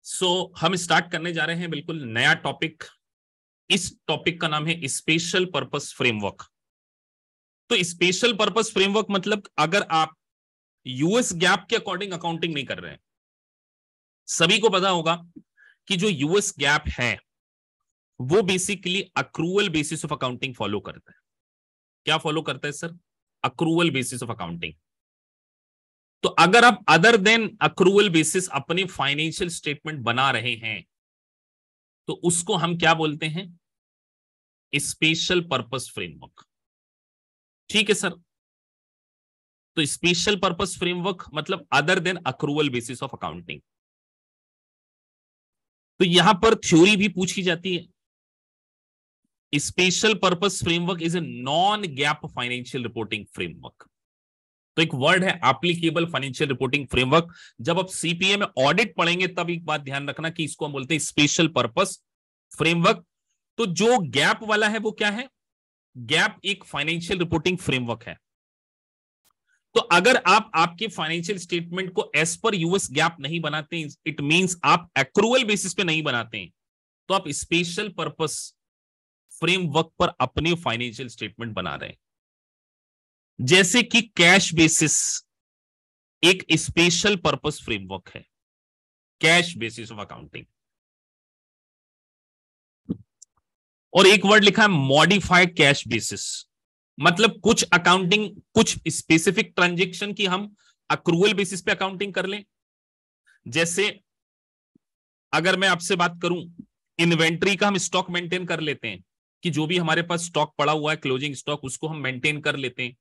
हम स्टार्ट करने जा रहे हैं बिल्कुल नया टॉपिक। इस टॉपिक का नाम है स्पेशल पर्पस फ्रेमवर्क। तो स्पेशल पर्पस फ्रेमवर्क मतलब अगर आप यूएस गैप के अकॉर्डिंग अकाउंटिंग नहीं कर रहे हैं, सभी को पता होगा कि जो यूएस गैप है वो basically accrual basis of accounting follow करता है। क्या फॉलो करता है sir? Accrual basis of accounting. तो अगर आप अदर देन अक्रूवल बेसिस अपने फाइनेंशियल स्टेटमेंट बना रहे हैं तो उसको हम क्या बोलते हैं? Special purpose framework. ठीक है सर। तो स्पेशल पर्पस फ्रेमवर्क मतलब other than accrual basis of accounting. तो यहां पर थ्योरी भी पूछी जाती है। Special purpose framework is a non gap financial reporting framework. तो एक वर्ड है एप्लीकेबल फाइनेंशियल रिपोर्टिंग फ्रेमवर्क। जब आप सीपीए में ऑडिट पढ़ेंगे तब एक बात ध्यान रखना कि इसको हम बोलते हैं स्पेशल पर्पस फ्रेमवर्क। तो जो गैप वाला है वो क्या है? गैप एक फाइनेंशियल रिपोर्टिंग फ्रेमवर्क है। तो अगर आप आपके फाइनेंशियल स्टेटमेंट को एज पर यूएस गैप नहीं बनाते, इट मींस आप एक्रूवल बेसिस पे नहीं बनाते हैं, तो आप स्पेशल पर्पस फ्रेमवर्क पर अपने फाइनेंशियल स्टेटमेंट बना रहे हैं। जैसे कि कैश बेसिस एक स्पेशल पर्पस फ्रेमवर्क है, कैश बेसिस ऑफ अकाउंटिंग। और एक वर्ड लिखा है मॉडिफाइड कैश बेसिस, मतलब कुछ अकाउंटिंग, कुछ स्पेसिफिक ट्रांजैक्शन की हम अक्रूवल बेसिस पे अकाउंटिंग कर लें। जैसे अगर मैं आपसे बात करूं, इन्वेंट्री का हम स्टॉक मेंटेन कर लेते हैं कि जो भी हमारे पास स्टॉक पड़ा हुआ है क्लोजिंग स्टॉक, उसको हम मेंटेन कर लेते हैं।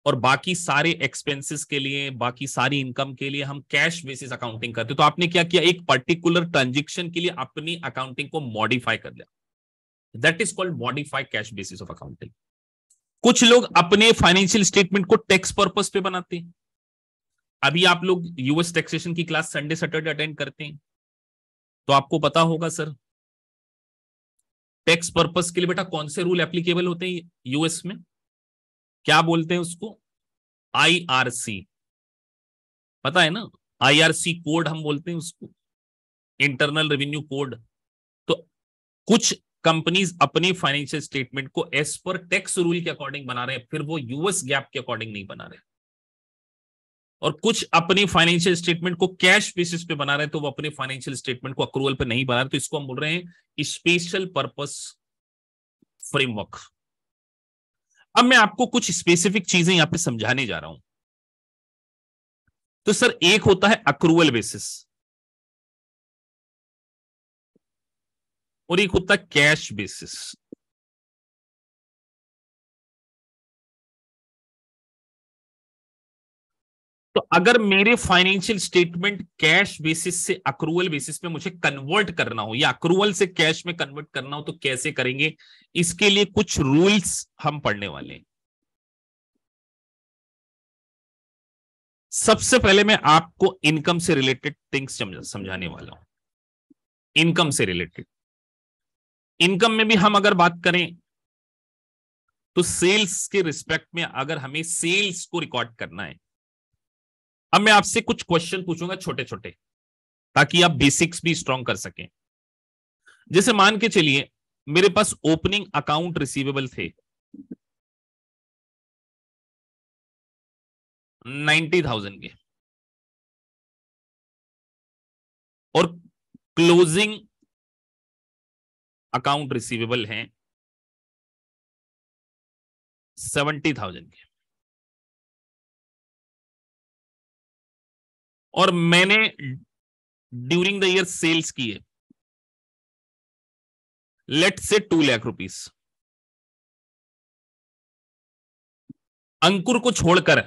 और बाकी सारे एक्सपेंसेस के लिए, बाकी सारी इनकम के लिए हम कैश बेसिस अकाउंटिंग करते हैं। तो आपने क्या किया? एक पर्टिकुलर ट्रांजैक्शन के लिए अपनी अकाउंटिंग को मॉडिफाई कर लिया। That is called modified cash basis of accounting. कुछ लोग अपने फाइनेंशियल स्टेटमेंट को टैक्स पर्पस पे बनाते हैं। अभी आप लोग यूएस टैक्सेशन की क्लास संडे सैटरडे अटेंड करते हैं, तो आपको पता होगा सर टैक्स पर्पस के लिए बेटा कौन से रूल एप्लीकेबल होते हैं यूएस में? क्या बोलते हैं उसको? आईआरसी। पता है ना? आईआरसी कोड हम बोलते हैं उसको, इंटरनल रेवेन्यू कोड। तो कुछ कंपनीज अपने फाइनेंशियल स्टेटमेंट को एज पर टैक्स रूल के अकॉर्डिंग बना रहे हैं, फिर वो यूएस गैप के अकॉर्डिंग नहीं बना रहे। और कुछ अपनी फाइनेंशियल स्टेटमेंट को कैश बेसिस पे बना रहे हैं, तो वो अपने फाइनेंशियल स्टेटमेंट को अक्रूवल पे नहीं बना रहे। तो इसको हम बोल रहे हैं स्पेशल पर्पस फ्रेमवर्क। अब मैं आपको कुछ स्पेसिफिक चीजें यहां पे समझाने जा रहा हूं। तो सर एक होता है अक्रूवल बेसिस और एक होता है कैश बेसिस। तो अगर मेरे फाइनेंशियल स्टेटमेंट कैश बेसिस से अक्रूवल बेसिस पे मुझे कन्वर्ट करना हो या अक्रूवल से कैश में कन्वर्ट करना हो तो कैसे करेंगे? इसके लिए कुछ रूल्स हम पढ़ने वाले हैं। सबसे पहले मैं आपको इनकम से रिलेटेड थिंग्स समझाने वाला हूं। इनकम से रिलेटेड, इनकम में भी हम अगर बात करें तो सेल्स के रिस्पेक्ट में अगर हमें सेल्स को रिकॉर्ड करना है, अब मैं आपसे कुछ क्वेश्चन पूछूंगा छोटे छोटे, ताकि आप बेसिक्स भी स्ट्रॉन्ग कर सकें। जैसे मान के चलिए मेरे पास ओपनिंग अकाउंट रिसीवेबल थे 90,000 के और क्लोजिंग अकाउंट रिसीवेबल हैं 70,000 के, और मैंने ड्यूरिंग द ईयर सेल्स किए लेट से 2 लाख रुपीस। अंकुर को छोड़कर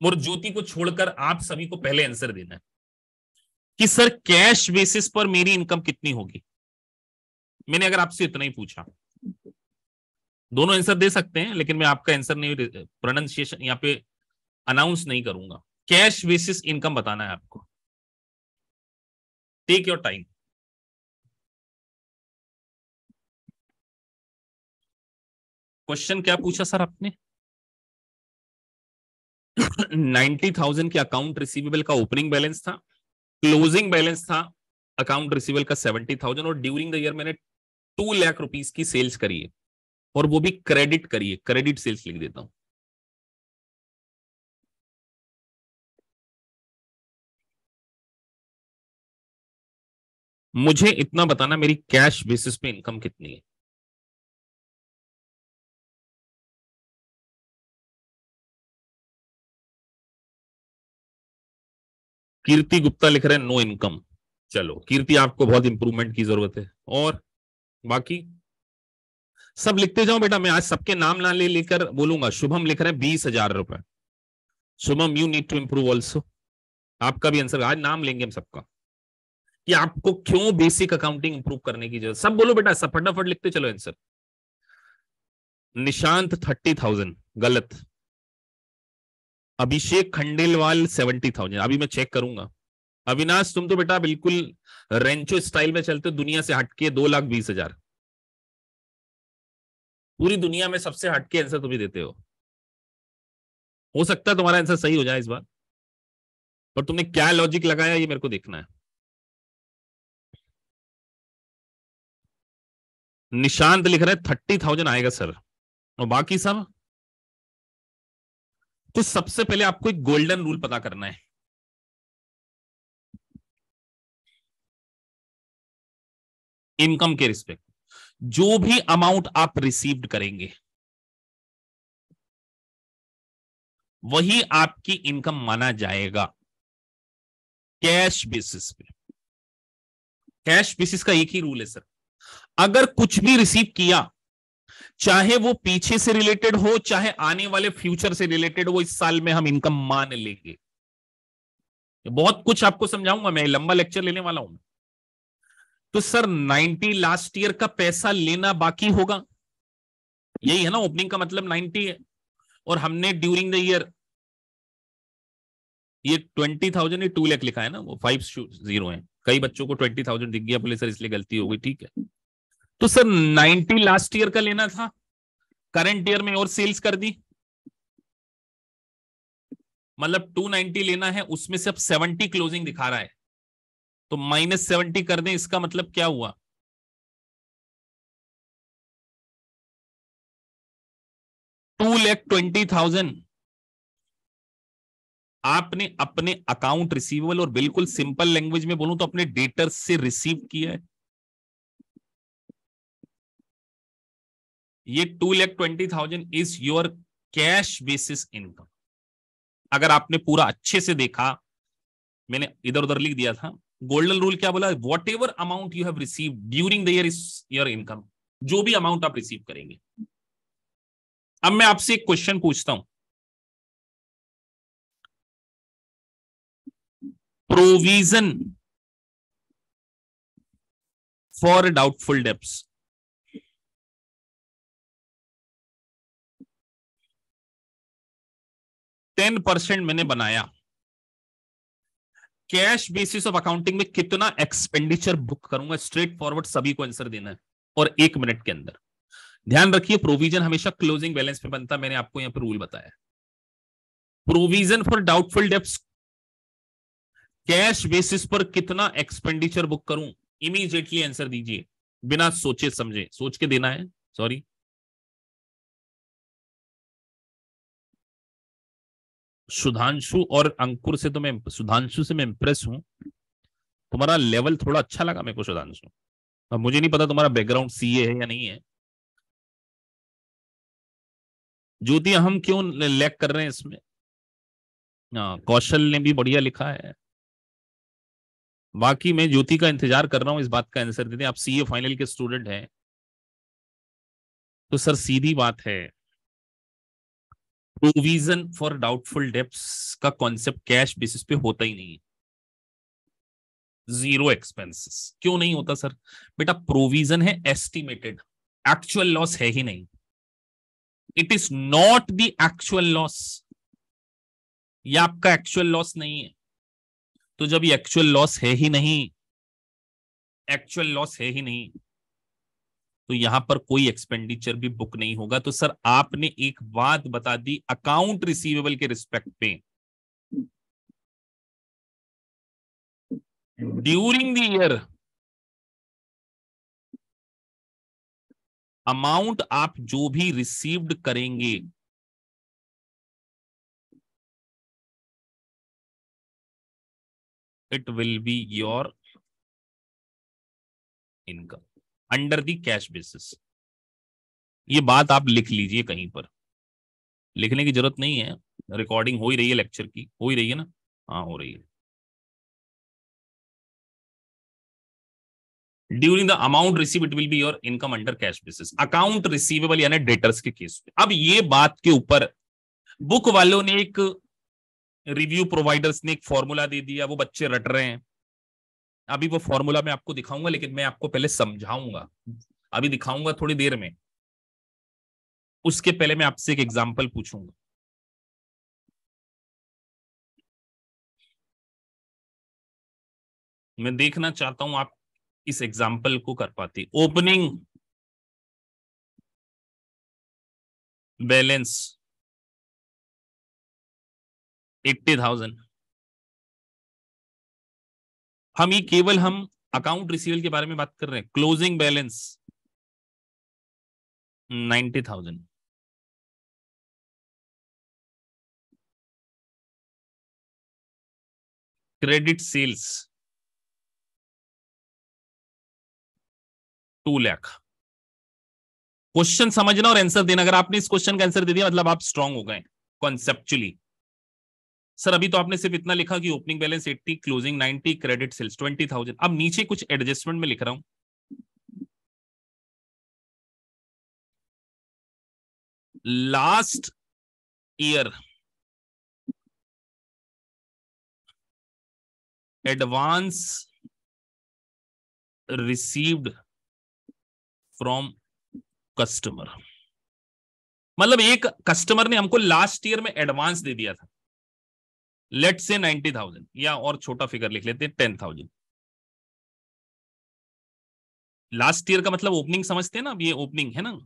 और ज्योति को छोड़कर आप सभी को पहले आंसर देना है कि सर कैश बेसिस पर मेरी इनकम कितनी होगी। मैंने अगर आपसे इतना ही पूछा, दोनों आंसर दे सकते हैं लेकिन मैं आपका आंसर नहीं, प्रोनाउंसिएशन यहां पे अनाउंस नहीं करूंगा। कैश बेसिस इनकम बताना है आपको। Take your time. क्वेश्चन क्या पूछा सर आपने? 90,000 के अकाउंट रिसीवेबल का ओपनिंग बैलेंस था, क्लोजिंग बैलेंस था अकाउंट रिसीवेबल का 70,000 और ड्यूरिंग द ईयर मैंने 2 लाख रुपीस की सेल्स करी है और वो भी क्रेडिट करी है, क्रेडिट सेल्स लिख देता हूं। मुझे इतना बताना मेरी कैश बेसिस पे इनकम कितनी है। कीर्ति गुप्ता लिख रहे हैं नो इनकम। चलो कीर्ति, आपको बहुत इंप्रूवमेंट की जरूरत है। और बाकी सब लिखते जाओ बेटा, मैं आज सबके नाम ना ले लेकर बोलूंगा। शुभम लिख रहे हैं 20,000 रुपए। Shubham, you need to improve also. आपका भी आंसर आज नाम लेंगे हम सबका कि आपको क्यों बेसिक अकाउंटिंग इंप्रूव करने की जरूरत। सब बोलो बेटा, सब फटाफट लिखते चलो आंसर। निशांत 30,000 गलत। अभिषेक खंडेलवाल 70,000, अभी मैं चेक करूंगा। अविनाश तुम तो बेटा बिल्कुल रेंचो स्टाइल में चलते हो, दुनिया से हटके 2,20,000। पूरी दुनिया में सबसे हटके आंसर तुम ही देते हो सकता है तुम्हारा आंसर सही हो जाए इस बार, पर तुमने क्या लॉजिक लगाया ये मेरे को देखना है। निशांत लिख रहे हैं 30,000 आएगा सर, और बाकी सब। तो सबसे पहले आपको एक गोल्डन रूल पता करना है। इनकम के रिस्पेक्ट जो भी अमाउंट आप रिसीव्ड करेंगे वही आपकी इनकम माना जाएगा कैश बेसिस पे। कैश बेसिस का एक ही रूल है सर, अगर कुछ भी रिसीव किया, चाहे वो पीछे से रिलेटेड हो चाहे आने वाले फ्यूचर से रिलेटेड हो, इस साल में हम इनकम मान लेंगे। बहुत कुछ आपको समझाऊंगा, मैं लंबा लेक्चर लेने वाला हूं। तो सर 90 लास्ट ईयर का पैसा लेना बाकी होगा, यही है ना ओपनिंग का मतलब 90 है। और हमने ड्यूरिंग द ईयर ये 20,000 2 लाख लिखा है ना, वो 5 0 है। कई बच्चों को 20,000 दिख गया, बोले सर इसलिए गलती हो गई, ठीक है। तो सर 90 लास्ट ईयर का लेना था, करंट ईयर में और सेल्स कर दी, मतलब 290 लेना है, उसमें से अब 70 क्लोजिंग दिखा रहा है, तो -70 कर दें, इसका मतलब क्या हुआ? 2,20,000 आपने अपने अकाउंट रिसीवेबल और बिल्कुल सिंपल लैंग्वेज में बोलूं तो अपने डेटर्स से रिसीव किया है। ये 2,20,000 is your cash basis income. अगर आपने पूरा अच्छे से देखा, मैंने इधर उधर लिख दिया था। गोल्डन रूल क्या बोला? What ever amount you have receive during the year is your income. जो भी अमाउंट आप रिसीव करेंगे। अब मैं आपसे एक क्वेश्चन पूछता हूं, प्रोविजन फॉर डाउटफुल डेब्ट्स 10% मैंने बनाया, कैश बेसिस ऑफ अकाउंटिंग में कितना एक्सपेंडिचर बुक करूंगा? स्ट्रेट फॉरवर्ड सभी को आंसर देना है और 1 मिनट के अंदर। ध्यान रखिए, प्रोविजन हमेशा क्लोजिंग बैलेंस पे बनता है, मैंने आपको यहां पर रूल बताया। Provision for doubtful debts cash basis पर कितना एक्सपेंडिचर बुक करूं? इमीडिएटली आंसर दीजिए, बिना सोचे समझे, सोच के देना है, सॉरी। सुधांशु और अंकुर से तो मैं, सुधांशु से मैं इंप्रेस हूं, तुम्हारा लेवल थोड़ा अच्छा लगा मेरे को सुधांशु। अब मुझे नहीं पता तुम्हारा बैकग्राउंड सीए है या नहीं है। ज्योति, हम क्यों लैग कर रहे हैं इसमें? हाँ, कौशल ने भी बढ़िया लिखा है। बाकी मैं ज्योति का इंतजार कर रहा हूं, इस बात का आंसर देते हैं। आप सीए फाइनल के स्टूडेंट हैं, तो सर सीधी बात है, प्रोविजन फॉर डाउटफुल डेब्ट्स का कॉन्सेप्ट कैश बेसिस पे होता ही नहीं है। जीरो एक्सपेंसेस क्यों नहीं होता सर? बेटा प्रोविजन है एस्टिमेटेड, एक्चुअल लॉस है ही नहीं। It is not the actual loss, ये आपका एक्चुअल लॉस नहीं है। तो जब ये एक्चुअल लॉस है ही नहीं, एक्चुअल लॉस है ही नहीं, तो यहां पर कोई एक्सपेंडिचर भी बुक नहीं होगा। तो सर आपने एक बात बता दी अकाउंट रिसीवेबल के रिस्पेक्ट पे, ड्यूरिंग द ईयर अमाउंट आप जो भी रिसीव्ड करेंगे it will be your income under the cash basis. ये बात आप लिख लीजिए, कहीं पर लिखने की जरूरत नहीं है, रिकॉर्डिंग हो ही रही है लेक्चर की, हो ही रही है ना? हाँ हो रही है। During the amount receive it will be your income under cash basis, account receivable यानी डेटर्स के केस में। अब ये बात के ऊपर बुक वालों ने एक, रिव्यू प्रोवाइडर्स ने एक फॉर्मूला दे दिया, वो बच्चे रट रहे हैं। अभी वो फॉर्मूला मैं आपको दिखाऊंगा, लेकिन मैं आपको पहले समझाऊंगा, अभी दिखाऊंगा थोड़ी देर में, उसके पहले मैं आपसे एक एग्जांपल पूछूंगा। मैं देखना चाहता हूं आप इस एग्जांपल को कर पाते। Opening balance 80,000। हम ये केवल हम अकाउंट रिसीवेबल के बारे में बात कर रहे हैं। Closing balance 90,000। Credit sales 2 lakh. Question समझना और आंसर देना। अगर आपने इस क्वेश्चन का आंसर दे दिया मतलब आप स्ट्रांग हो गए कॉन्सेप्चुअली। सर अभी तो आपने सिर्फ इतना लिखा कि opening balance 80, closing 90, credit sales 20,000। अब नीचे कुछ एडजस्टमेंट में लिख रहा हूं। Last year advance received from customer, मतलब एक कस्टमर ने हमको लास्ट ईयर में एडवांस दे दिया था, लेट से 90,000, या और छोटा फिगर लिख लेते हैं 10,000। लास्ट ईयर का मतलब ओपनिंग समझते हैं ना? अब ये ओपनिंग है ना,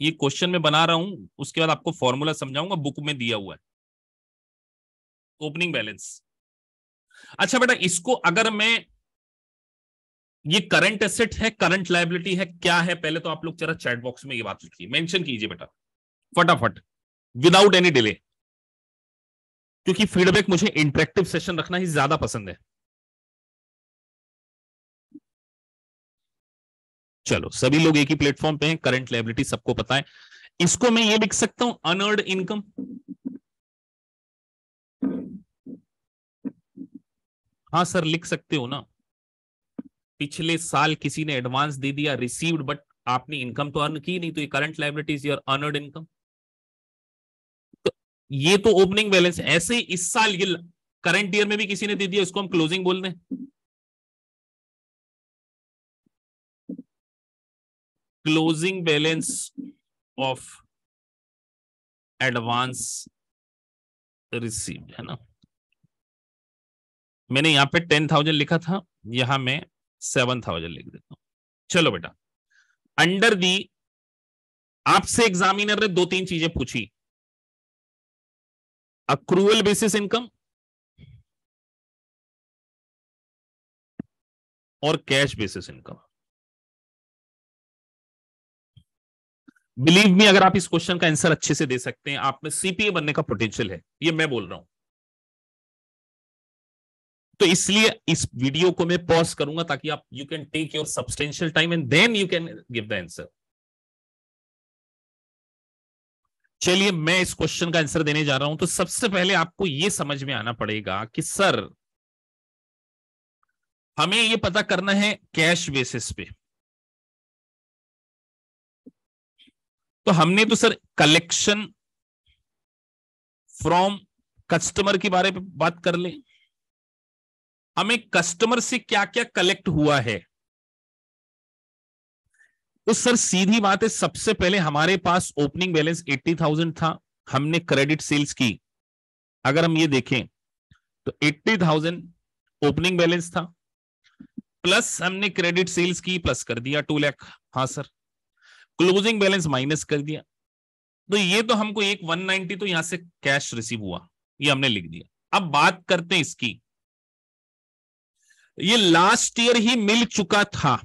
ये क्वेश्चन में बना रहा हूं, उसके बाद आपको फॉर्मूला समझाऊंगा, बुक में दिया हुआ है ओपनिंग बैलेंस। अच्छा बेटा, इसको अगर मैं, ये करंट एसेट है, करंट लायबिलिटी है, क्या है? पहले तो आप लोग जरा चैट बॉक्स में ये बात लिखिए, मेंशन कीजिए बेटा फटाफट, विदाउट एनी डिले, क्योंकि फीडबैक मुझे इंटरेक्टिव सेशन रखना ही ज्यादा पसंद है। चलो सभी लोग एक ही प्लेटफॉर्म पे हैं, करंट लायबिलिटी सबको पता है। इसको मैं ये लिख सकता हूं अनअर्न्ड इनकम। हाँ सर लिख सकते हो ना, पिछले साल किसी ने एडवांस दे दिया, रिसीव्ड, बट आपने इनकम तो अर्न की नहीं, तो ये current liabilities your unearned income. तो ये तो ओपनिंग बैलेंस है। ऐसे ही इस साल ये करंट ईयर में भी किसी ने दे दिया, इसको हम क्लोजिंग बोल दें। Closing balance of advance received है ना। मैंने यहां पे 10,000 लिखा था, यहां मैं 7,000 लिख देता हूं। चलो बेटा, अंडर दी, आपसे एग्जामिनर ने 2-3 चीजें पूछी, अक्रूवल बेसिस इनकम और cash basis income. Believe me, अगर आप इस क्वेश्चन का आंसर अच्छे से दे सकते हैं, आप में सीपीए बनने का पोटेंशियल है, ये मैं बोल रहा हूं। तो इसलिए इस वीडियो को मैं पॉज करूंगा ताकि आप, you can take your substantial time and then you can give the answer. चलिए मैं इस क्वेश्चन का आंसर देने जा रहा हूं। तो सबसे पहले आपको यह समझ में आना पड़ेगा कि सर हमें यह पता करना है कैश बेसिस पे। तो हमने तो सर कलेक्शन फ्रॉम कस्टमर के बारे में बात कर ले, हमें कस्टमर से क्या क्या कलेक्ट हुआ है। तो सर सीधी बात है, सबसे पहले हमारे पास ओपनिंग बैलेंस 80,000 था, हमने क्रेडिट सेल्स की। अगर हम ये देखें तो 80,000 ओपनिंग बैलेंस था, प्लस हमने क्रेडिट सेल्स की, प्लस कर दिया 2 लाख। हाँ सर, क्लोजिंग बैलेंस माइनस कर दिया। तो ये तो हमको एक 190 तो यहां से कैश रिसीव हुआ, ये हमने लिख दिया। अब बात करते हैं इसकी, ये लास्ट ईयर ही मिल चुका था,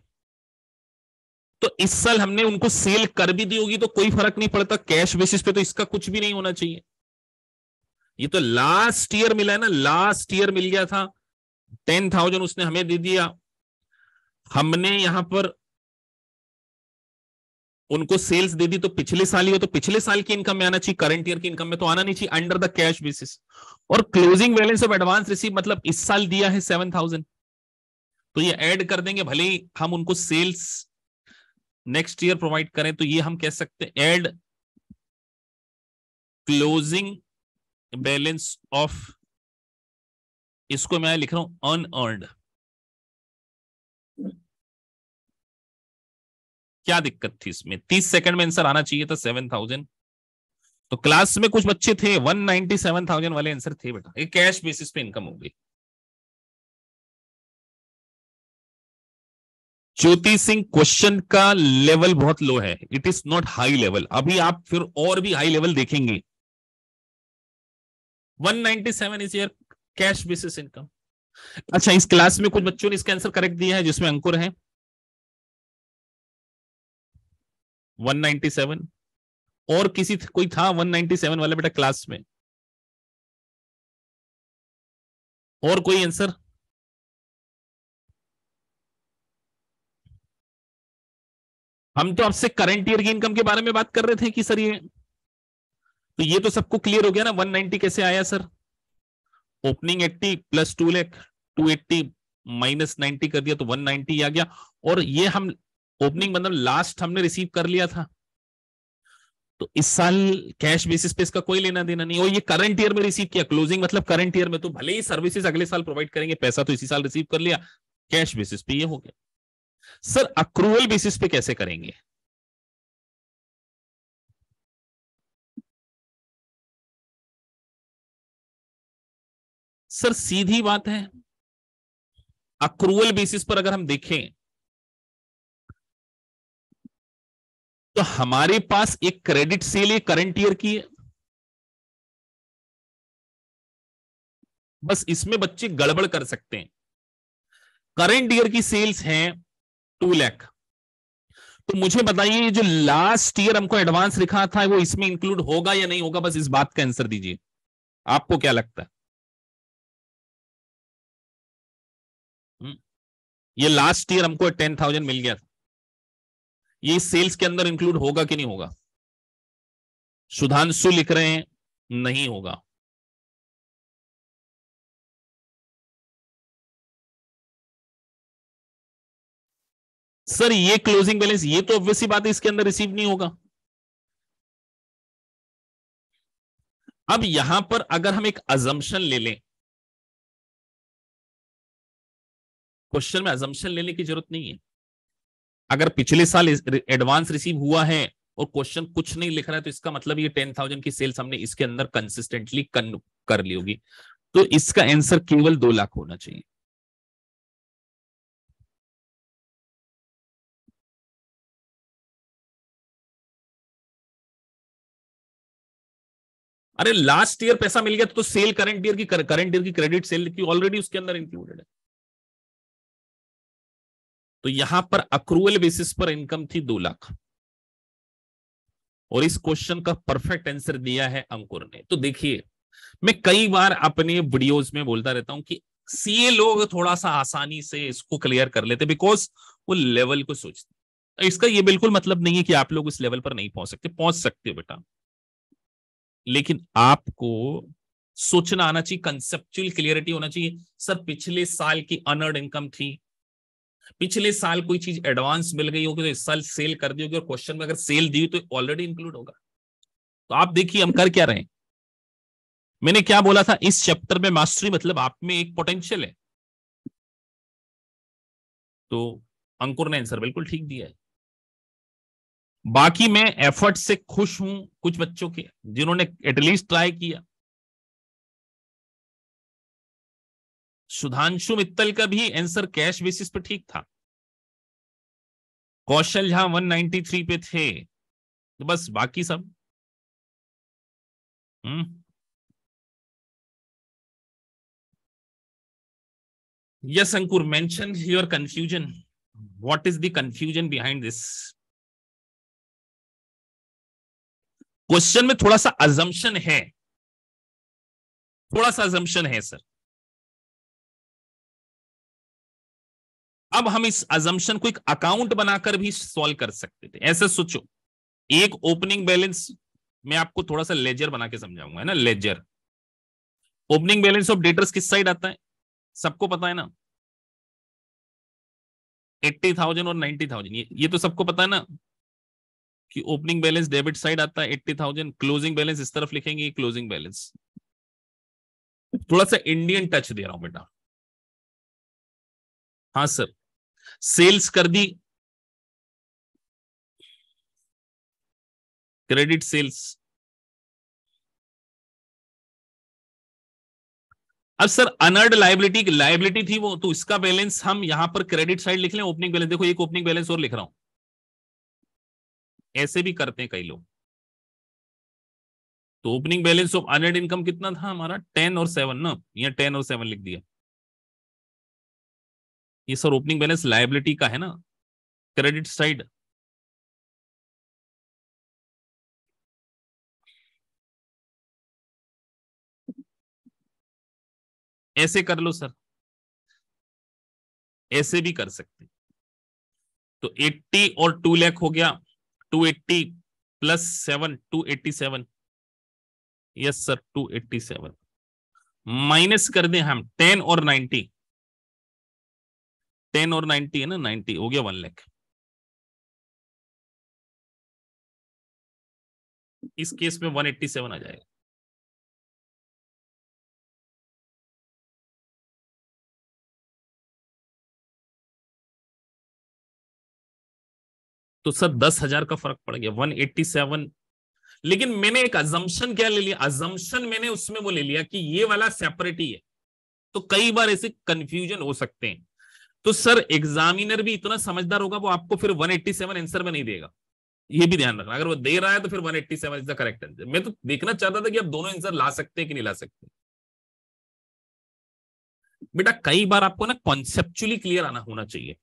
तो इस साल हमने उनको सेल कर भी दी होगी तो कोई फर्क नहीं पड़ता, कैश बेसिस पे तो इसका कुछ भी नहीं होना चाहिए। ये तो लास्ट ईयर मिला है ना, लास्ट ईयर मिल गया था, 10,000 उसने हमें दे दिया, हमने यहां पर उनको सेल्स दे दी, तो पिछले साल ही हो तो पिछले साल की इनकम में आना चाहिए, करंट ईयर की इनकम में तो आना नहीं चाहिए, अंडर द कैश बेसिस। और closing balance of advance receive मतलब इस साल दिया है 7,000, तो ये ऐड कर देंगे, भले ही हम उनको सेल्स नेक्स्ट ईयर प्रोवाइड करें, तो ये हम कह सकते हैं ऐड क्लोजिंग बैलेंस ऑफ, इसको मैं लिख रहा हूं अनअर्न्ड। क्या दिक्कत थी इसमें, 30 सेकंड में आंसर आना चाहिए था 7,000। तो क्लास में कुछ बच्चे थे 197,000 वाले आंसर थे बेटा, ये कैश बेसिस पे इनकम हो गई। ज्योति सिंह, क्वेश्चन का लेवल बहुत लो है, it is not high level, अभी आप फिर और भी हाई लेवल देखेंगे। 197 is your cash basis income. अच्छा, इस क्लास में कुछ बच्चों ने इसका आंसर करेक्ट दिया है, जिसमें अंकुर है 197, और किसी कोई था 197 वाला बेटा क्लास में, और कोई आंसर? हम तो आपसे करंट ईयर की इनकम के बारे में बात कर रहे थे कि सर ये, तो ये तो सबको क्लियर हो गया ना, 190 कैसे आया sir? Opening 80 plus 2 lakh, 280 minus 90 कर दिया तो 190 आ गया। और ये हम ओपनिंग मतलब लास्ट हमने रिसीव कर लिया था, तो इस साल कैश बेसिस पे इसका कोई लेना देना नहीं, और ये करंट ईयर में रिसीव किया, क्लोजिंग मतलब करंट ईयर में, तो भले ही सर्विसेज अगले साल प्रोवाइड करेंगे, पैसा तो इसी साल रिसीव कर लिया, कैश बेसिस पे ये हो गया। सर अक्रूवल बेसिस पे कैसे करेंगे? सर सीधी बात है, अक्रूवल बेसिस पर अगर हम देखें तो हमारे पास एक क्रेडिट सेल है करंट ईयर की है, बस इसमें बच्चे गड़बड़ कर सकते हैं। करंट ईयर की सेल्स हैं 2 लाख, तो मुझे बताइए जो लास्ट ईयर हमको एडवांस लिखा था वो इसमें इंक्लूड होगा या नहीं होगा, बस इस बात का आंसर दीजिए, आपको क्या लगता है? हुँ? ये लास्ट ईयर हमको 10,000 मिल गया था, ये सेल्स के अंदर इंक्लूड होगा कि नहीं होगा? सुधांशु लिख रहे हैं नहीं होगा। सर ये क्लोजिंग बैलेंस, ये तो ऑब्वियस सी बात है इसके अंदर रिसीव नहीं होगा। अब यहां पर अगर हम एक अजम्पशन ले लें, क्वेश्चन में अजम्पशन लेने की जरूरत नहीं है, अगर पिछले साल एडवांस रिसीव हुआ है और क्वेश्चन कुछ नहीं लिख रहा है, तो इसका मतलब ये 10,000 की सेल्स हमने इसके अंदर कंसिस्टेंटली कर ली होगी, तो इसका आंसर केवल 2 लाख होना चाहिए। अरे लास्ट ईयर पैसा मिल गया तो सेल करंट ईयर की क्रेडिट सेल की ऑलरेडी उसके अंदर इंक्लूडेड है, तो यहां पर अक्रूवल बेसिस पर इनकम थी 2 लाख, और इस क्वेश्चन का परफेक्ट आंसर दिया है अंकुर ने। तो देखिए, मैं कई बार अपने वीडियोस में बोलता रहता हूं कि सीए लोग थोड़ा सा आसानी से इसको क्लियर कर लेते, बिकॉज वो लेवल को सोचते। इसका ये बिल्कुल मतलब नहीं है कि आप लोग इस लेवल पर नहीं पहुंच सकते, पहुंच सकते हो बेटा, लेकिन आपको सोचना आना चाहिए, कंसेप्चुअल क्लियरिटी होना चाहिए। सर पिछले साल की अनअर्न्ड इनकम थी, पिछले साल कोई चीज एडवांस मिल गई होगी तो इस साल सेल कर दी होगी, और क्वेश्चन में अगर सेल दी तो ऑलरेडी इंक्लूड होगा। तो आप देखिए हम कर क्या रहे हैं, मैंने क्या बोला था, इस चैप्टर में मास्टरी मतलब आप में एक पोटेंशियल है, तो अंकुर ने आंसर बिल्कुल ठीक दिया है। बाकी मैं एफर्ट से खुश हूं कुछ बच्चों के जिन्होंने एटलीस्ट ट्राई किया। सुधांशु मित्तल का भी आंसर कैश बेसिस पे ठीक था, कौशल झा 193 पे थे, तो बस बाकी सब हम्म Yes, Ankur, mention your confusion. What is the confusion behind this? Question में थोड़ा सा अजम्पशन है, थोड़ा सा अजम्पशन है सर। अब हम इस अजम्पशन को एक अकाउंट बनाकर भी सॉल्व कर सकते थे। ऐसे सोचो, एक ओपनिंग बैलेंस, मैं आपको थोड़ा सा लेजर बना के समझाऊंगा, है ना, ledger. Opening balance of debtors किस साइड आता है, सबको पता है ना, 80,000 और 90,000, ये तो सबको पता है ना कि ओपनिंग बैलेंस डेबिट साइड आता है 80,000, क्लोजिंग बैलेंस इस तरफ लिखेंगे, क्लोजिंग बैलेंस। थोड़ा सा इंडियन टच दे रहा हूं बेटा। हाँ सर, सेल्स कर दी, क्रेडिट सेल्स। अब सर अनर्ड लाइबिलिटी, लाइबिलिटी थी वो, तो इसका बैलेंस हम यहां पर क्रेडिट साइड लिख लें, ओपनिंग बैलेंस। देखो एक ओपनिंग बैलेंस और लिख रहा हूं, ऐसे भी करते हैं कई लोग। तो opening balance of honoured income कितना था हमारा, 10 और 7 ना, यहाँ 10 और 7 लिख दिया। ये सर ओपनिंग बैलेंस लायबिलिटी का है ना, क्रेडिट साइड। ऐसे कर लो सर, ऐसे भी कर सकते। तो 80 और 2 लाख हो गया, 280 प्लस 7, 287। यस सर, 287 माइनस कर दें हम 10 और 90, 10 और 90 है ना, 90 हो गया 1 लाख। इस केस में 187 आ जाएगा। तो सर 10,000 का फर्क पड़ गया, 187। लेकिन मैंने एक अजम्पशन क्या ले लिया, अजम्पशन मैंने उसमें वो ले लिया कि ये वाला सेपरेट ही है। तो कई बार ऐसे कंफ्यूजन हो सकते हैं। तो सर एग्जामिनर भी इतना समझदार होगा, वो आपको फिर 187 आंसर में नहीं देगा, ये भी ध्यान रखना। अगर वो दे रहा है तो फिर 187 इज द करेक्ट आंसर। मैं तो देखना चाहता था कि आप दोनों आंसर ला सकते हैं कि नहीं ला सकते। बेटा कई बार आपको ना कॉन्सेप्चुअली क्लियर आना होना चाहिए।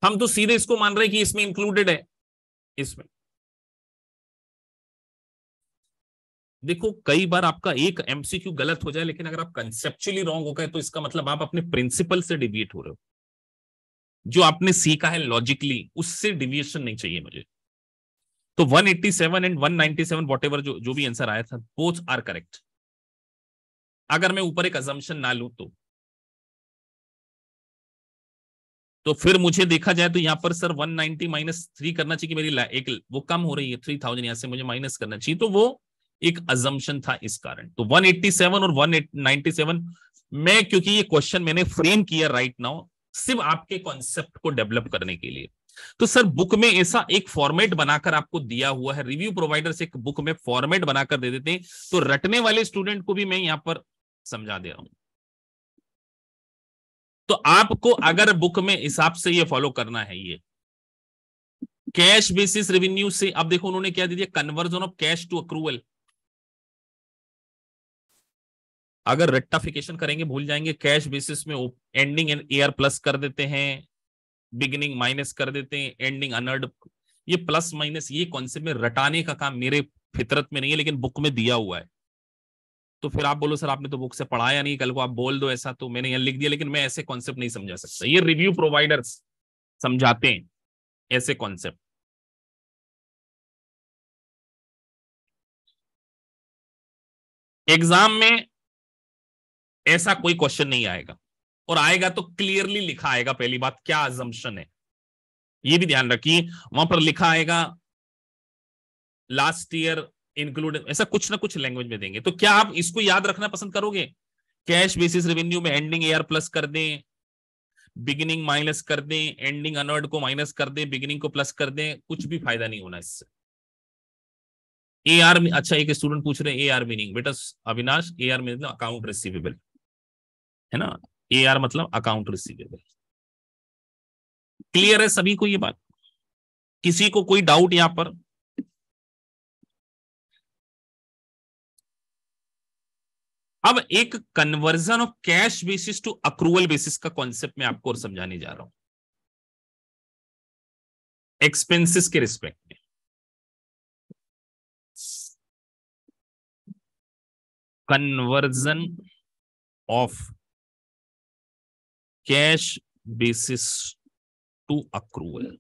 हम तो सीधे इसको मान रहे हैं कि इसमें इंक्लूडेड है, इसमें। देखो कई बार आपका एक एमसीक्यू गलत हो जाए, लेकिन अगर आप कंसेप्चुअली रॉन्ग हो गए तो इसका मतलब आप अपने प्रिंसिपल से डिविएट हो रहे हो। जो आपने सीखा है लॉजिकली, उससे डिविएशन नहीं चाहिए मुझे। तो 187 एंड 197 वॉट एवर जो भी आंसर आया था, बोथ आर करेक्ट, अगर मैं ऊपर एक अजम्पशन ना लूं तो। तो फिर मुझे देखा जाए तो यहां पर सर 190 माइनस 3 करना चाहिए कि मेरी एक वो कम हो रही है 3000, यहां से मुझे माइनस करना चाहिए। तो वो एक अजम्पशन था इस कारण। तो 187 और 197 में, क्योंकि ये क्वेश्चन मैंने फ्रेम किया राइट नाउ सिर्फ आपके कॉन्सेप्ट को डेवलप करने के लिए। तो सर बुक में ऐसा एक फॉर्मेट बनाकर आपको दिया हुआ है, रिव्यू प्रोवाइडर से एक बुक में फॉर्मेट बनाकर दे देते हैं, तो रटने वाले स्टूडेंट को भी मैं यहां पर समझा दे रहा हूं। तो आपको अगर बुक में हिसाब से ये फॉलो करना है, ये कैश बेसिस रेवेन्यू से, अब देखो उन्होंने क्या दे दिया, conversion of cash to accrual. अगर रेक्टिफिकेशन करेंगे भूल जाएंगे, कैश बेसिस में एंडिंग एआर प्लस कर देते हैं, बिगिनिंग माइनस कर देते हैं, एंडिंग अनर्ड। ये प्लस माइनस ये कॉन्सेप्ट में रटाने का काम मेरे फितरत में नहीं है, लेकिन बुक में दिया हुआ है। तो फिर आप बोलो सर आपने तो बुक से पढ़ाया नहीं, कल को आप बोल दो ऐसा, तो मैंने यहाँ लिख दिया, लेकिन मैं ऐसे कॉन्सेप्ट नहीं समझा सकता। ये रिव्यू प्रोवाइडर्स समझाते हैं ऐसे कॉन्सेप्ट। एग्जाम में ऐसा कोई क्वेश्चन नहीं आएगा, और आएगा तो क्लियरली लिखा आएगा, पहली बात क्या अजम्पशन है ये भी ध्यान रखिए। वहां पर लिखा आएगा लास्ट ईयर इंक्लूड, ऐसा कुछ ना कुछ लैंग्वेज में देंगे। तो क्या आप इसको याद रखना पसंद करोगे, कैश बेसिस रेवेन्यू में एंडिंग एआर प्लस कर दें, बिगिनिंग माइनस कर दें, एंडिंग अनर्ड को माइनस कर दें, बिगिनिंग को प्लस कर दें, कुछ भी फायदा नहीं होना इससे। ए आर में, अच्छा एक स्टूडेंट पूछ रहे हैं ए आर मीनिंग, बेटा अविनाश ए आर मतलब अकाउंट रिसीवेबल है ना, ए आर मतलब अकाउंट रिसीवेबल। क्लियर है सभी को ये बात, किसी को कोई डाउट यहां पर? अब एक conversion of cash basis to accrual basis का कॉन्सेप्ट मैं आपको और समझाने जा रहा हूं एक्सपेंसेस के रिस्पेक्ट में। Conversion of cash basis to accrual,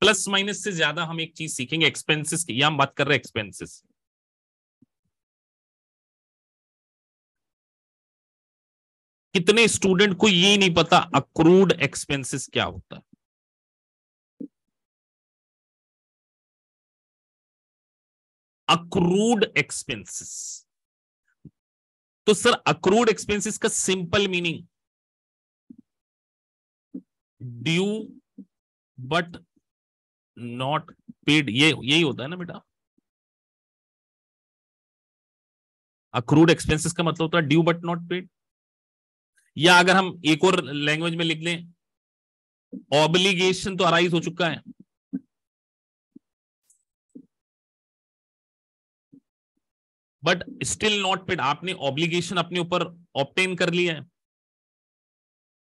plus minus से ज्यादा हम एक चीज सीखेंगे एक्सपेंसेस की, यहां हम बात कर रहे हैं एक्सपेंसेस। कितने स्टूडेंट को ये नहीं पता अक्रूड एक्सपेंसेस क्या होता है? अक्रूड एक्सपेंसेस, तो सर अक्रूड एक्सपेंसेस का simple meaning due but not paid, ये यही होता है ना बेटा। अक्रूड एक्सपेंसेस का मतलब होता है ड्यू बट नॉट पेड, या अगर हम एक और लैंग्वेज में लिख लें, ऑब्लिगेशन तो अराइज हो चुका है, बट स्टिल नॉट पेड, आपने ऑब्लिगेशन अपने ऊपर ऑब्टेन कर लिया है,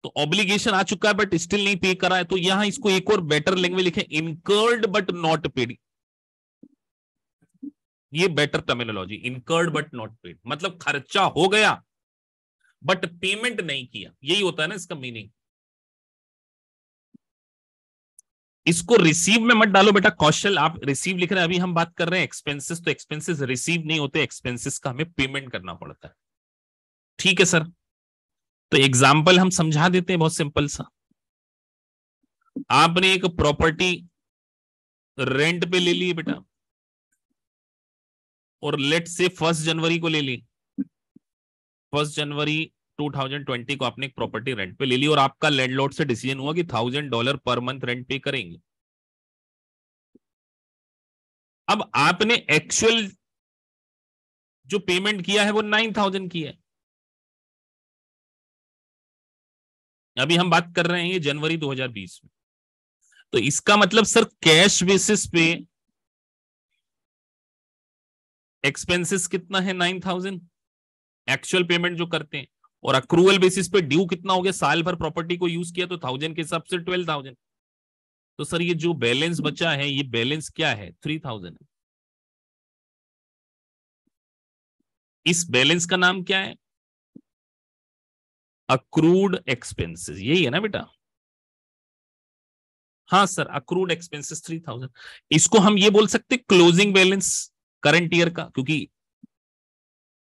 तो ऑब्लिगेशन आ चुका है बट स्टिल नहीं पे करा है, तो यहां इसको एक और बेटर लैंग्वेज लिखे, इनकर्ड बट नॉट पेड। ये better terminology, incurred but not paid, मतलब खर्चा हो गया बट पेमेंट नहीं किया, यही होता है ना इसका मीनिंग। इसको रिसीव में मत डालो बेटा कौशल, आप रिसीव लिख रहे हैं, अभी हम बात कर रहे हैं एक्सपेंसेस, तो एक्सपेंसेस रिसीव नहीं होते, एक्सपेंसेस का हमें पेमेंट करना पड़ता है। ठीक है सर, तो एग्जाम्पल हम समझा देते हैं बहुत सिंपल सा। आपने एक प्रॉपर्टी रेंट पे ले ली बेटा, और लेट से 1 जनवरी को ले ली, 1 जनवरी 2020 को आपने एक प्रॉपर्टी रेंट पे ले ली, और आपका लैंडलॉर्ड से डिसीजन हुआ कि $1000 पर मंथ रेंट पे करेंगे। अब आपने एक्चुअल जो पेमेंट किया है वो 9000 की है। अभी हम बात कर रहे हैं ये जनवरी 2020 में, तो इसका मतलब सर कैश बेसिस पे एक्सपेंसेस कितना है 9000, एक्चुअल पेमेंट जो करते हैं, और अक्रूवल बेसिस पे ड्यू कितना हो गया, साल भर प्रॉपर्टी को यूज किया तो 1000 के हिसाब से 12000। तो सर ये जो बैलेंस बचा है, ये बैलेंस क्या है, 3000। इस बैलेंस का नाम क्या है, अक्रूड एक्सपेंसेस, यही है ना बेटा। हाँ सर, अक्रूड एक्सपेंसेस 3000, इसको हम ये बोल सकते क्लोजिंग बैलेंस करंट ईयर का, क्योंकि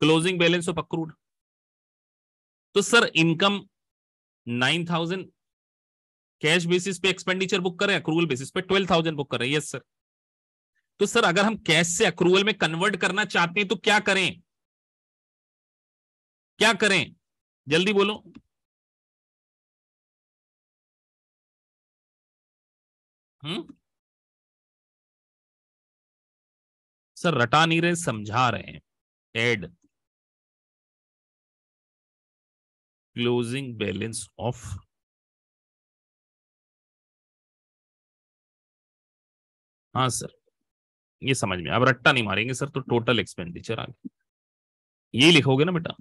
क्लोजिंग बैलेंस ऑफ अक्रूड। तो सर इनकम 9000 कैश बेसिस पे एक्सपेंडिचर बुक करें, अक्रूवल बेसिस पे 12000 बुक करें, यस सर। तो सर अगर हम कैश से अक्रूवल में कन्वर्ट करना चाहते हैं तो क्या करें, क्या करें, जल्दी बोलो। हम्म, सर रटा नहीं रहे, समझा रहे हैं। एड क्लोजिंग बैलेंस ऑफ, हाँ सर ये समझ में, अब रट्टा नहीं मारेंगे सर, तो टोटल एक्सपेंडिचर आ गया, ये लिखोगे ना बेटा।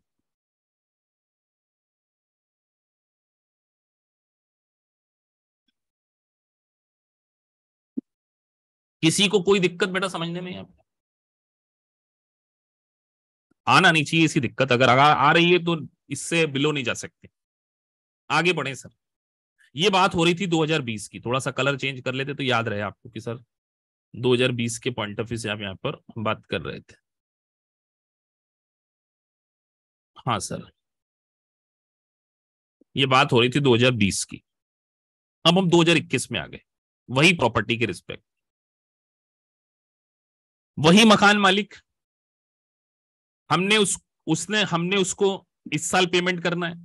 किसी को कोई दिक्कत बेटा समझने में, आना नहीं चाहिए इसकी दिक्कत, अगर आ रही है तो इससे बिलो नहीं जा सकते। आगे बढ़े सर, ये बात हो रही थी 2020 की, थोड़ा सा कलर चेंज कर लेते तो याद रहे आपको कि सर 2020 के पॉइंट ऑफ व्यू से आप यहाँ पर बात कर रहे थे। हाँ सर, ये बात हो रही थी 2020 की, अब हम 2021 में आ गए, वही प्रॉपर्टी के रिस्पेक्ट, वही मकान मालिक, हमने हमने उसको इस साल पेमेंट करना है,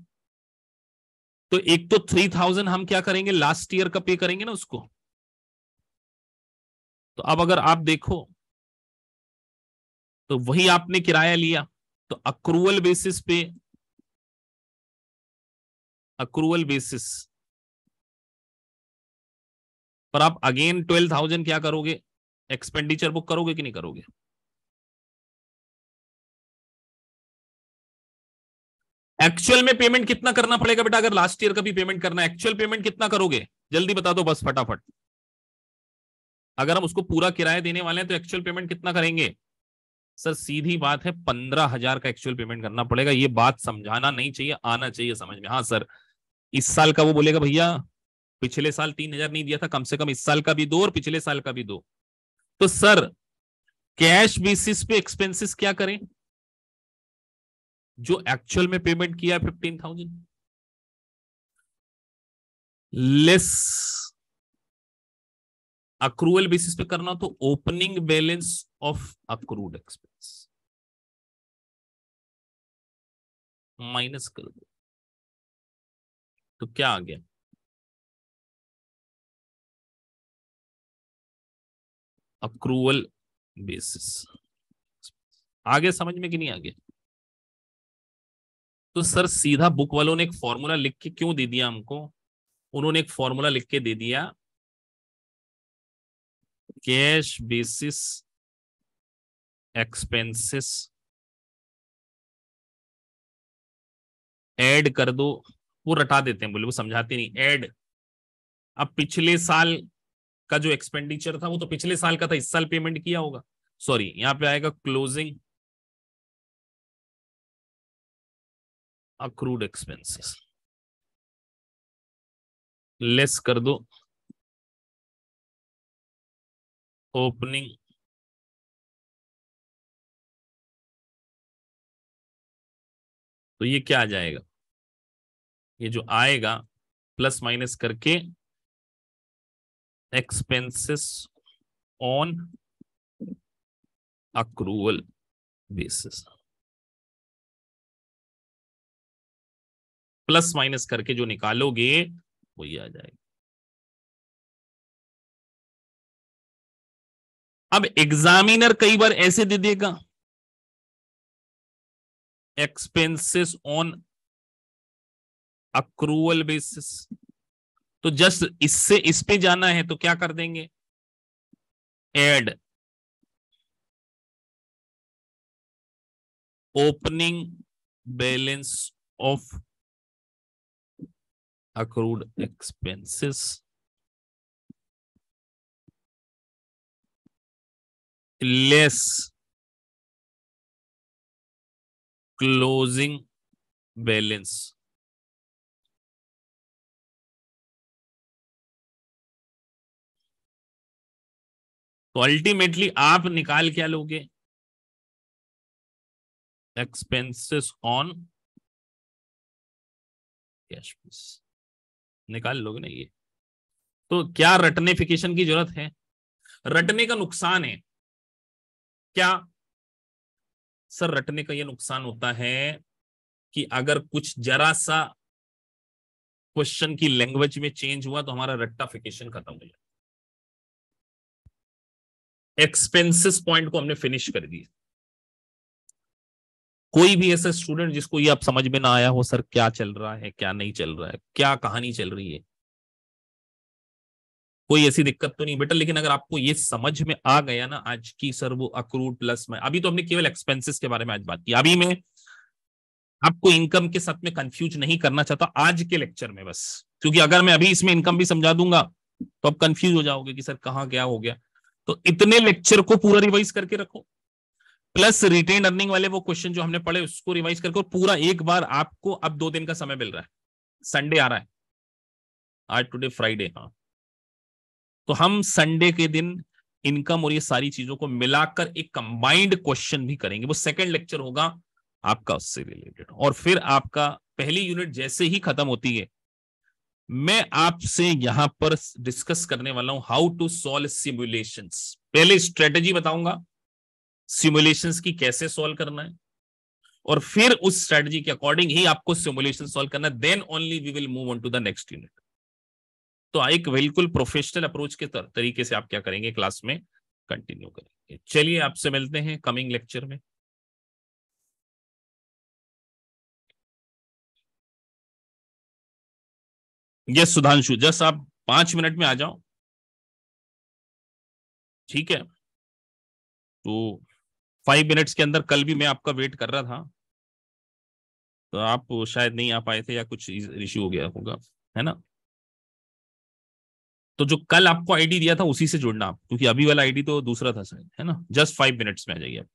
तो एक तो 3000 हम क्या करेंगे, लास्ट ईयर का पे करेंगे ना उसको। तो अब अगर आप देखो, तो वही आपने किराया लिया, तो अक्रूवल बेसिस पे, अक्रूवल बेसिस पर आप अगेन 12000 क्या करोगे, एक्सपेंडिचर बुक करोगे कि नहीं करोगे। एक्चुअल में पेमेंट कितना करना पड़ेगा बेटा? अगर लास्ट ईयर का भी पेमेंट करना है, एक्चुअल पेमेंट कितना करोगे? जल्दी बता दो बस फटाफट। अगर हम उसको पूरा किराया देने वाले हैं तो एक्चुअल पेमेंट कितना करेंगे? सर सीधी बात है, 15,000 का एक्चुअल पेमेंट करना पड़ेगा। ये बात समझाना नहीं चाहिए, आना चाहिए समझ में। हाँ सर, इस साल का वो बोलेगा भैया पिछले साल 3,000 नहीं दिया था, कम से कम इस साल का भी दो और पिछले साल का भी दो। तो सर कैश बेसिस पे एक्सपेंसेस क्या करें? जो एक्चुअल में पेमेंट किया है 15,000 लेस अक्रूवल बेसिस पे करना, तो opening balance of accrued expense minus कर दो, तो क्या आ गया? Accrual basis. आगे समझ में कि नहीं आ गया? तो सर सीधा बुक वालों ने एक फॉर्मूला लिख के क्यों दे दिया हमको? उन्होंने एक फॉर्मूला लिख के दे दिया, कैश बेसिस एक्सपेंसेस ऐड कर दो। वो रटा देते हैं, बोले वो समझाते नहीं, ऐड। अब पिछले साल का जो एक्सपेंडिचर था वो तो पिछले साल का था, इस साल पेमेंट किया होगा। सॉरी, यहां पे आएगा क्लोजिंग अक्रूड एक्सपेंसेस, लेस कर दो ओपनिंग। तो ये क्या आ जाएगा? ये जो आएगा प्लस माइनस करके expenses on accrual basis, plus minus करके जो निकालोगे वो ये आ जाएगा। अब एग्जामिनर कई बार ऐसे दे देगा, एक्सपेंसेस ऑन अक्रूवल बेसिस, तो जस्ट इससे इस पे जाना है तो क्या कर देंगे? Add opening balance of accrued expenses less closing balance. तो अल्टीमेटली आप निकाल क्या लोगे? एक्सपेंसेस ऑन कैश निकाल लोगे ना ये। तो क्या रटनेफिकेशन की जरूरत है? रटने का नुकसान है क्या? सर रटने का ये नुकसान होता है कि अगर कुछ जरा सा क्वेश्चन की लैंग्वेज में चेंज हुआ तो हमारा रट्टाफिकेशन खत्म हो जाए। एक्सपेंसेस पॉइंट को हमने फिनिश कर दिया। कोई भी ऐसा स्टूडेंट जिसको ये आप समझ में ना आया हो सर क्या चल रहा है क्या नहीं चल रहा है, क्या कहानी चल रही है, कोई ऐसी दिक्कत तो नहीं बेटा? लेकिन अगर आपको ये समझ में आ गया ना आज की सर वो अक्रूड प्लस में, अभी तो हमने केवल एक्सपेंसेस के बारे में आज बात की, अभी मैं आपको इनकम के साथ में कंफ्यूज नहीं करना चाहता आज के लेक्चर में बस, क्योंकि अगर मैं अभी इसमें इनकम भी समझा दूंगा तो आप कंफ्यूज हो जाओगे कि सर कहाँ क्या हो गया। तो इतने लेक्चर को पूरा रिवाइज करके रखो, प्लस रिटेन अर्निंग वाले वो क्वेश्चन जो हमने पढ़े उसको रिवाइज करके, और पूरा एक बार आपको अब 2 दिन का समय मिल रहा है, संडे आ रहा है, आज टुडे फ्राइडे, हाँ, तो हम संडे के दिन इनकम और ये सारी चीजों को मिलाकर एक कंबाइंड क्वेश्चन भी करेंगे। वो सेकंड लेक्चर होगा आपका उससे रिलेटेड, और फिर आपका पहली यूनिट जैसे ही खत्म होती है मैं आपसे यहां पर डिस्कस करने वाला हूं हाउ टू सॉल्व सिमुलेशंस। पहले स्ट्रेटेजी बताऊंगा सिमुलेशंस की कैसे सॉल्व करना है, और फिर उस स्ट्रेटेजी के अकॉर्डिंग ही आपको सिमुलेशन सॉल्व करना है, then only we will move on to the next unit. तो एक बिल्कुल प्रोफेशनल अप्रोच के तरीके से आप क्या करेंगे क्लास में कंटिन्यू करेंगे। चलिए आपसे मिलते हैं कमिंग लेक्चर में। यस सुधांशु, जस्ट आप 5 मिनट में आ जाओ, ठीक है? तो 5 मिनट्स के अंदर, कल भी मैं आपका वेट कर रहा था तो आप शायद नहीं आ पाए थे या कुछ इश्यू हो गया होगा, है ना। तो जो कल आपको आईडी दिया था उसी से जुड़ना आप, क्योंकि अभी वाला आईडी तो दूसरा था शायद, है ना। जस्ट 5 मिनट्स में आ जाइए आप।